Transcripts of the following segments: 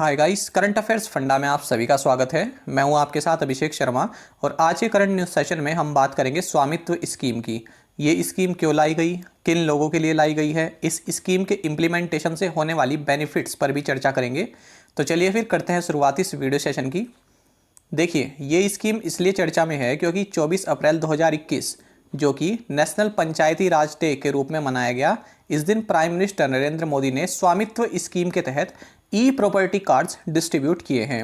Hi guys, current affairs funda में आप सभी का स्वागत है। मैं हूं आपके साथ अभिषेक शर्मा और आज के करंट न्यूज़ सेशन में हम बात करेंगे स्वामित्व स्कीम की। ये स्कीम क्यों लाई गई, किन लोगों के लिए लाई गई है, इस स्कीम के इम्प्लीमेंटेशन से होने वाली बेनिफिट्स पर भी चर्चा करेंगे। तो चलिए फिर करते हैं शुरुआत इस वीडियो सेशन की। देखिए, ये स्कीम इसलिए चर्चा में है क्योंकि 24 अप्रैल 2021 जो कि नेशनल पंचायती राज डे के रूप में मनाया गया, इस दिन प्राइम मिनिस्टर नरेंद्र मोदी ने स्वामित्व स्कीम के तहत ई प्रॉपर्टी कार्ड्स डिस्ट्रीब्यूट किए हैं।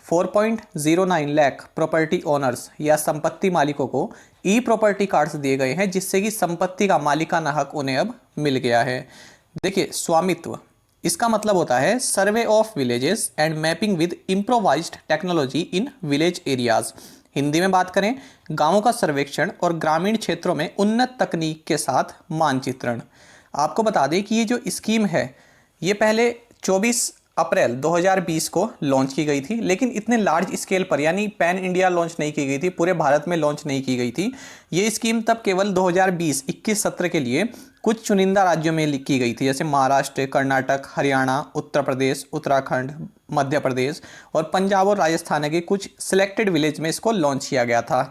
4.09 लाख प्रॉपर्टी ओनर्स या संपत्ति मालिकों को ई प्रॉपर्टी कार्ड्स दिए गए हैं, जिससे कि संपत्ति का मालिकाना हक उन्हें अब मिल गया है। देखिए, स्वामित्व इसका मतलब होता है survey of villages and mapping with improvised technology in village areas. Hindi में बात करें, गांवों का सर्वेक्षण और ग्रामीण क्षेत्रों में उन्नत तकनीक के साथ मानचित्रण। आपको बता दें कि ये जो स्कीम है ये पहले 24 अप्रैल 2020 को लॉन्च की गई थी, लेकिन इतने लार्ज स्केल पर यानी पैन इंडिया लॉन्च नहीं की गई थी, पूरे भारत में लॉन्च नहीं की गई थी। ये स्कीम तब केवल 2020-21 सत्र के लिए कुछ चुनिंदा राज्यों में की गई थी, जैसे महाराष्ट्र, कर्नाटक, हरियाणा, उत्तर प्रदेश, उत्तराखंड, मध्य प्रदेश और पंजाब और राजस्थान के कुछ सिलेक्टेड विलेज में इसको लॉन्च किया गया था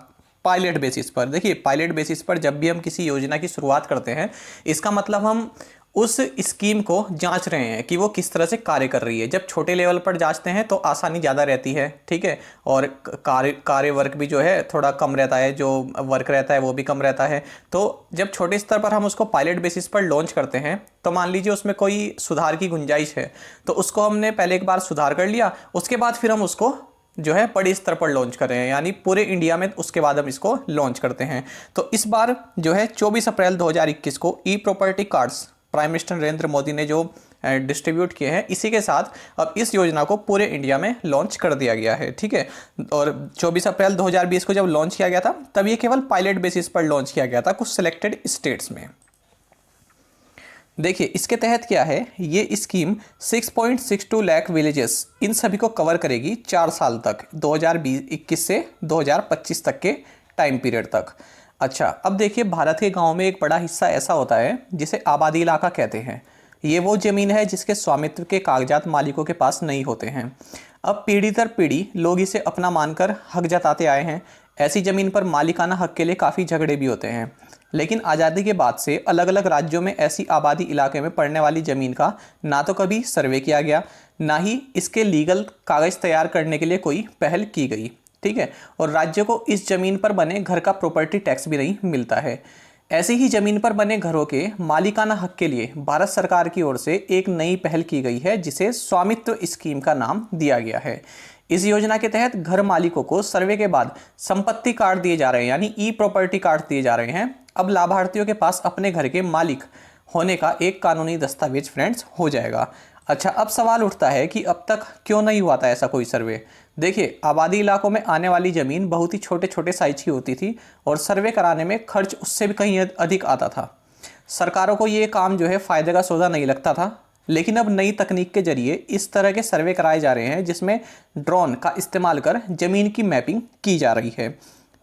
पायलट बेसिस पर। देखिए, पायलट बेसिस पर जब भी हम किसी योजना की शुरुआत करते हैं, इसका मतलब हम उस स्कीम को जांच रहे हैं कि वो किस तरह से कार्य कर रही है। जब छोटे लेवल पर जांचते हैं तो आसानी ज़्यादा रहती है, ठीक है, और कार्य वर्क भी जो है थोड़ा कम रहता है, जो वर्क रहता है वो भी कम रहता है। तो जब छोटे स्तर पर हम उसको पायलट बेसिस पर लॉन्च करते हैं तो मान लीजिए उसमें कोई सुधार की गुंजाइश है, तो उसको हमने पहले एक बार सुधार कर लिया, उसके बाद फिर हम उसको जो है बड़े स्तर पर लॉन्च कर रहे हैं, यानी पूरे इंडिया में उसके बाद हम इसको लॉन्च करते हैं। तो इस बार जो है 24 अप्रैल 2021 को e property cards prime minister Narendra Modi ने जो डिस्ट्रीब्यूट किए हैं, इसी के साथ अब इस योजना को पूरे इंडिया में लॉन्च कर दिया गया है, ठीक है। और 24 अप्रैल 2020 को जब लॉन्च किया गया था तब ये केवल पायलट बेसिस पर लॉन्च किया गया था कुछ सिलेक्टेड स्टेट्स में। देखिए, इसके तहत क्या है, ये स्कीम 6.62 लाख विलेजेस इन सभी को कवर करेगी 4 साल तक, 2021 से 2025 तक के टाइम पीरियड तक। अच्छा, अब देखिए, भारत के गांव में एक बड़ा हिस्सा ऐसा होता है जिसे आबादी इलाका कहते हैं। ये वो जमीन है जिसके स्वामित्व के कागजात मालिकों के पास नहीं होते हैं। अब पीढ़ी दर पीढ़ी लोग इसे अपना मानकर हक जताते आए हैं। ऐसी जमीन पर मालिकाना हक के लिए काफ़ी झगड़े भी होते हैं, लेकिन आज़ादी के बाद से अलग अलग राज्यों में ऐसी आबादी इलाके में पड़ने वाली ज़मीन का ना तो कभी सर्वे किया गया, ना ही इसके लीगल कागज़ तैयार करने के लिए कोई पहल की गई, ठीक है। और राज्य को इस जमीन पर बने घर का प्रॉपर्टी टैक्स भी नहीं मिलता है। ऐसी ही जमीन पर बने घरों के मालिकाना हक के लिए भारत सरकार की ओर से एक नई पहल की गई है, जिसे स्वामित्व स्कीम का नाम दिया गया है। इस योजना के तहत घर मालिकों को सर्वे के बाद संपत्ति कार्ड दिए जा रहे हैं, यानी ई प्रॉपर्टी कार्ड दिए जा रहे हैं। अब लाभार्थियों के पास अपने घर के मालिक होने का एक कानूनी दस्तावेज फ्रेंड्स हो जाएगा। अच्छा, अब सवाल उठता है कि अब तक क्यों नहीं हुआ था ऐसा कोई सर्वे। देखिए, आबादी इलाकों में आने वाली ज़मीन बहुत ही छोटे छोटे साइज की होती थी और सर्वे कराने में खर्च उससे भी कहीं अधिक आता था। सरकारों को ये काम जो है फ़ायदे का सौदा नहीं लगता था, लेकिन अब नई तकनीक के जरिए इस तरह के सर्वे कराए जा रहे हैं जिसमें ड्रोन का इस्तेमाल कर ज़मीन की मैपिंग की जा रही है,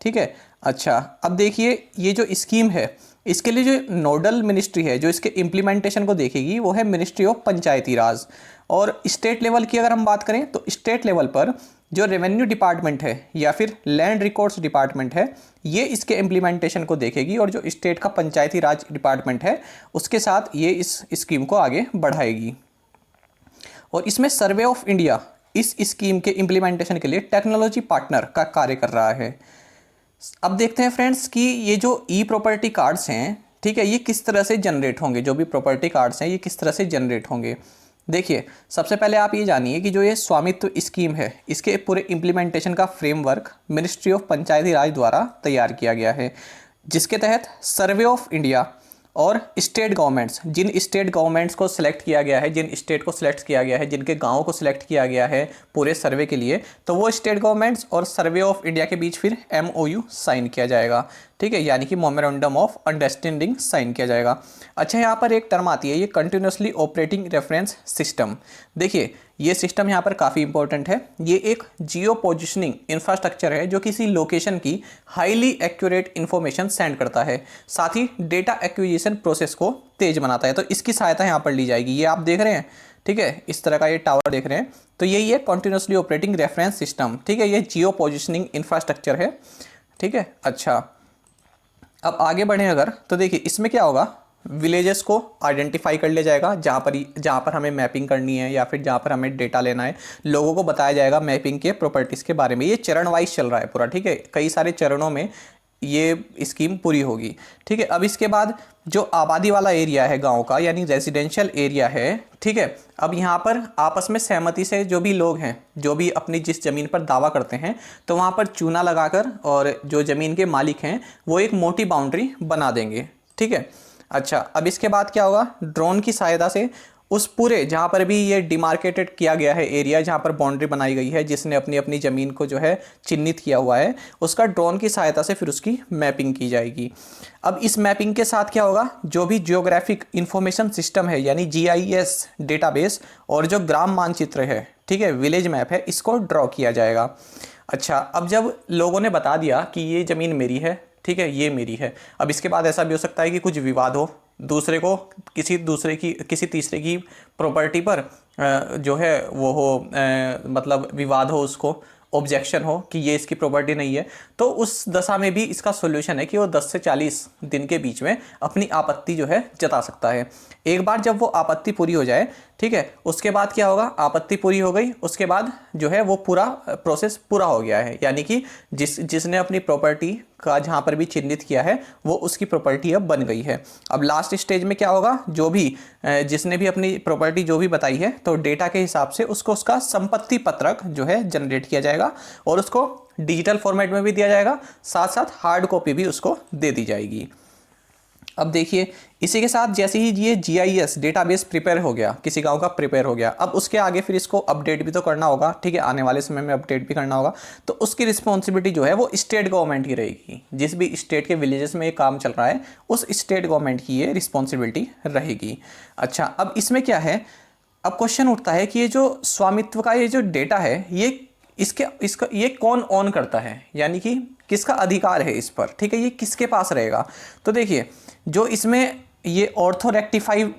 ठीक है। अच्छा, अब देखिए, ये जो स्कीम है इसके लिए जो नोडल मिनिस्ट्री है जो इसके इम्प्लीमेंटेशन को देखेगी वो है मिनिस्ट्री ऑफ पंचायती राज। और स्टेट लेवल की अगर हम बात करें तो स्टेट लेवल पर जो रेवेन्यू डिपार्टमेंट है या फिर लैंड रिकॉर्ड्स डिपार्टमेंट है, ये इसके इम्प्लीमेंटेशन को देखेगी, और जो स्टेट का पंचायती राज डिपार्टमेंट है उसके साथ ये इस स्कीम को आगे बढ़ाएगी। और इसमें सर्वे ऑफ इंडिया इस स्कीम के इम्प्लीमेंटेशन के लिए टेक्नोलॉजी पार्टनर का कार्य कर रहा है। अब देखते हैं फ्रेंड्स कि ये जो ई प्रॉपर्टी कार्ड्स हैं, ठीक है, ये किस तरह से जनरेट होंगे। जो भी प्रॉपर्टी कार्ड्स हैं ये किस तरह से जनरेट होंगे। देखिए, सबसे पहले आप ये जानिए कि जो ये स्वामित्व स्कीम है इसके पूरे इम्प्लीमेंटेशन का फ्रेमवर्क मिनिस्ट्री ऑफ पंचायती राज द्वारा तैयार किया गया है, जिसके तहत सर्वे ऑफ इंडिया और स्टेट गवर्नमेंट्स, जिन स्टेट गवर्नमेंट्स को सिलेक्ट किया गया है, जिन स्टेट को सिलेक्ट किया गया है, जिनके गाँव को सिलेक्ट किया गया है पूरे सर्वे के लिए, तो वो स्टेट गवर्नमेंट्स और सर्वे ऑफ इंडिया के बीच फिर MOU साइन किया जाएगा, ठीक है, यानी कि मेमोरेंडम ऑफ अंडरस्टैंडिंग साइन किया जाएगा। अच्छा, यहाँ पर एक टर्म आती है, ये कंटिन्यूसली ऑपरेटिंग रेफरेंस सिस्टम। देखिए, ये सिस्टम यहाँ पर काफ़ी इंपॉर्टेंट है। ये एक जियो पोजिशनिंग इंफ्रास्ट्रक्चर है जो किसी लोकेशन की हाईली एक्यूरेट इन्फॉर्मेशन सेंड करता है, साथ ही डेटा एक्विजिशन प्रोसेस को तेज बनाता है। तो इसकी सहायता यहाँ पर ली जाएगी। ये आप देख रहे हैं, ठीक है, इस तरह का ये टावर देख रहे हैं, तो यही है कॉन्टिन्यूसली ऑपरेटिंग रेफरेंस सिस्टम। ठीक है, ये जियो पोजिशनिंग इंफ्रास्ट्रक्चर है। ठीक है, अच्छा अब आगे बढ़ें अगर, तो देखिए इसमें क्या होगा, विलेजेस को आइडेंटिफाई कर लिया जाएगा जहाँ पर हमें मैपिंग करनी है या फिर जहाँ पर हमें डेटा लेना है, लोगों को बताया जाएगा मैपिंग के प्रॉपर्टीज़ के बारे में। ये चरण वाइज चल रहा है पूरा। ठीक है, कई सारे चरणों में ये स्कीम पूरी होगी। ठीक है, अब इसके बाद जो आबादी वाला एरिया है गांव का, यानी रेजिडेंशियल एरिया है, ठीक है, अब यहाँ पर आपस में सहमति से जो भी लोग हैं, जो भी अपनी जिस ज़मीन पर दावा करते हैं, तो वहाँ पर चूना लगाकर और जो ज़मीन के मालिक हैं वो एक मोटी बाउंड्री बना देंगे। ठीक है, अच्छा अब इसके बाद क्या होगा, ड्रोन की सहायता से उस पूरे जहाँ पर भी ये डिमार्केटेड किया गया है एरिया, जहाँ पर बाउंड्री बनाई गई है, जिसने अपनी अपनी ज़मीन को जो है चिन्हित किया हुआ है, उसका ड्रोन की सहायता से फिर उसकी मैपिंग की जाएगी। अब इस मैपिंग के साथ क्या होगा, जो भी जियोग्राफिक इंफॉर्मेशन सिस्टम है यानी GIS डेटाबेस और जो ग्राम मानचित्र है, ठीक है, विलेज मैप है, इसको ड्रॉ किया जाएगा। अच्छा अब जब लोगों ने बता दिया कि ये ज़मीन मेरी है, ठीक है, ये मेरी है, अब इसके बाद ऐसा भी हो सकता है कि कुछ विवाद हो, दूसरे को किसी तीसरे की प्रॉपर्टी पर जो है वो हो, मतलब विवाद हो, उसको ऑब्जेक्शन हो कि ये इसकी प्रॉपर्टी नहीं है, तो उस दशा में भी इसका सॉल्यूशन है कि वो 10 से 40 दिन के बीच में अपनी आपत्ति जो है जता सकता है। एक बार जब वो आपत्ति पूरी हो जाए, ठीक है, उसके बाद क्या होगा, आपत्ति पूरी हो गई, उसके बाद जो है वो पूरा प्रोसेस पूरा हो गया है, यानी कि जिसने अपनी प्रॉपर्टी का जहाँ पर भी चिन्हित किया है वो उसकी प्रॉपर्टी अब बन गई है। अब लास्ट स्टेज में क्या होगा, जो भी जिसने भी अपनी प्रॉपर्टी जो भी बताई है, तो डेटा के हिसाब से उसको उसका संपत्ति पत्रक जो है जनरेट किया जाएगा और उसको डिजिटल फॉर्मेट में भी दिया जाएगा, साथ साथ हार्ड कॉपी भी उसको दे दी जाएगी। अब देखिए इसी के साथ जैसे ही ये GIS डेटाबेस प्रिपेयर हो गया, किसी गांव का प्रिपेयर हो गया, अब उसके आगे फिर इसको अपडेट भी तो करना होगा, ठीक है, आने वाले समय में अपडेट भी करना होगा, तो उसकी रिस्पॉन्सिबिलिटी जो है वो स्टेट गवर्नमेंट की रहेगी। जिस भी स्टेट के विलेजेस में ये काम चल रहा है उस स्टेट गवर्नमेंट की ये रिस्पॉन्सिबिलिटी रहेगी। अच्छा अब इसमें क्या है, अब क्वेश्चन उठता है कि ये जो स्वामित्व का ये जो डेटा है, इसका ये कौन ऑन करता है, यानी कि किसका अधिकार है इस पर, ठीक है, ये किसके पास रहेगा। तो देखिए जो इसमें ये ऑर्थो रेक्टिफाइड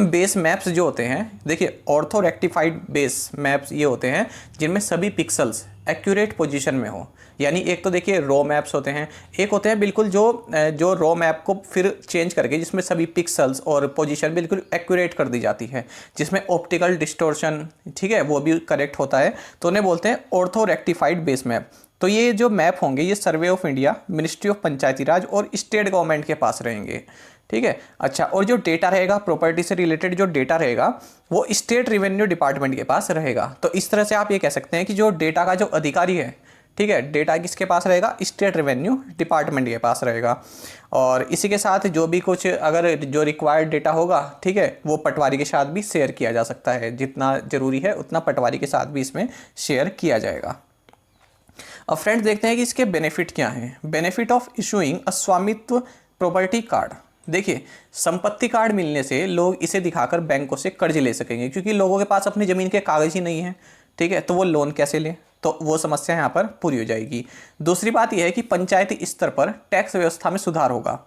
बेस मैप्स जो होते हैं, देखिए ऑर्थो रेक्टिफाइड बेस मैप्स ये होते हैं जिनमें सभी पिक्सल्स एक्यूरेट पोजीशन में हो, यानी एक तो देखिए रो मैप्स होते हैं, एक होते हैं बिल्कुल जो रो मैप को फिर चेंज करके जिसमें सभी पिक्सल्स और पोजीशन बिल्कुल एक्यूरेट कर दी जाती है, जिसमें ऑप्टिकल डिस्टोर्शन, ठीक है, वो भी करेक्ट होता है, तो उन्हें बोलते हैं ऑर्थो रेक्टिफाइड बेस मैप। तो ये जो मैप होंगे ये survey of India, ministry of Panchayati Raj और स्टेट गवर्नमेंट के पास रहेंगे। ठीक है, अच्छा और जो डेटा रहेगा प्रॉपर्टी से रिलेटेड जो डेटा रहेगा वो स्टेट रेवेन्यू डिपार्टमेंट के पास रहेगा। तो इस तरह से आप ये कह सकते हैं कि जो डेटा का जो अधिकारी है, ठीक है, डेटा किसके पास रहेगा, स्टेट रेवेन्यू डिपार्टमेंट के पास रहेगा। और इसी के साथ जो भी कुछ अगर जो रिक्वायर्ड डेटा होगा, ठीक है, वो पटवारी के साथ भी शेयर किया जा सकता है, जितना ज़रूरी है उतना पटवारी के साथ भी इसमें शेयर किया जाएगा। अब फ्रेंड्स देखते हैं कि इसके बेनिफिट क्या हैं। बेनिफिट ऑफ इशूइंग अ स्वामित्व प्रॉपर्टी कार्ड। देखिए संपत्ति कार्ड मिलने से लोग इसे दिखाकर बैंकों से कर्ज ले सकेंगे, क्योंकि लोगों के पास अपनी ज़मीन के कागज ही नहीं है, ठीक है, तो वो लोन कैसे लें, तो वो समस्या यहाँ पर पूरी हो जाएगी। दूसरी बात यह है कि पंचायती स्तर पर टैक्स व्यवस्था में सुधार होगा,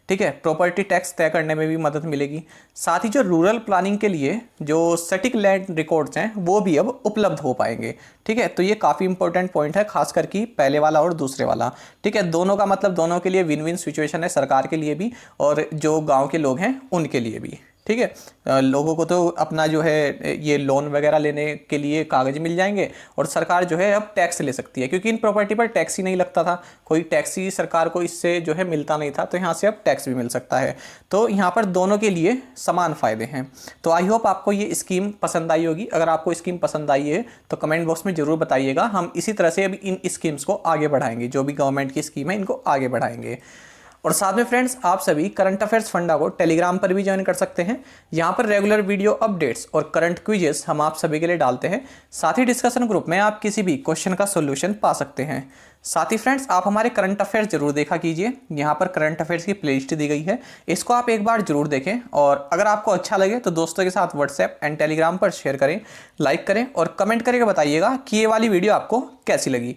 ठीक है, प्रॉपर्टी टैक्स तय करने में भी मदद मिलेगी। साथ ही जो रूरल प्लानिंग के लिए जो सटीक लैंड रिकॉर्ड्स हैं वो भी अब उपलब्ध हो पाएंगे, ठीक है, तो ये काफ़ी इंपॉर्टेंट पॉइंट है, खास करके पहले वाला और दूसरे वाला, ठीक है, दोनों का मतलब दोनों के लिए विन विन सिचुएशन है, सरकार के लिए भी और जो गाँव के लोग हैं उनके लिए भी। ठीक है, लोगों को तो अपना जो है ये लोन वगैरह लेने के लिए कागज मिल जाएंगे और सरकार जो है अब टैक्स ले सकती है, क्योंकि इन प्रॉपर्टी पर टैक्स ही नहीं लगता था, कोई टैक्स ही सरकार को इससे जो है मिलता नहीं था, तो यहाँ से अब टैक्स भी मिल सकता है। तो यहाँ पर दोनों के लिए समान फ़ायदे हैं। तो आई होप आपको ये स्कीम पसंद आई होगी। अगर आपको स्कीम पसंद आई है तो कमेंट बॉक्स में ज़रूर बताइएगा। हम इसी तरह से अभी इन स्कीम्स को आगे बढ़ाएंगे, जो भी गवर्नमेंट की स्कीम है इनको आगे बढ़ाएंगे। और साथ में फ्रेंड्स आप सभी करंट अफेयर्स फंडा को टेलीग्राम पर भी ज्वाइन कर सकते हैं। यहाँ पर रेगुलर वीडियो अपडेट्स और करंट क्विजेस हम आप सभी के लिए डालते हैं। साथ ही डिस्कशन ग्रुप में आप किसी भी क्वेश्चन का सॉल्यूशन पा सकते हैं। साथ ही फ्रेंड्स आप हमारे करंट अफेयर्स जरूर देखा कीजिए। यहाँ पर करंट अफेयर्स की प्लेलिस्ट दी गई है, इसको आप एक बार जरूर देखें और अगर आपको अच्छा लगे तो दोस्तों के साथ व्हाट्सएप एंड टेलीग्राम पर शेयर करें, लाइक करें और कमेंट करके बताइएगा कि ये वाली वीडियो आपको कैसी लगी।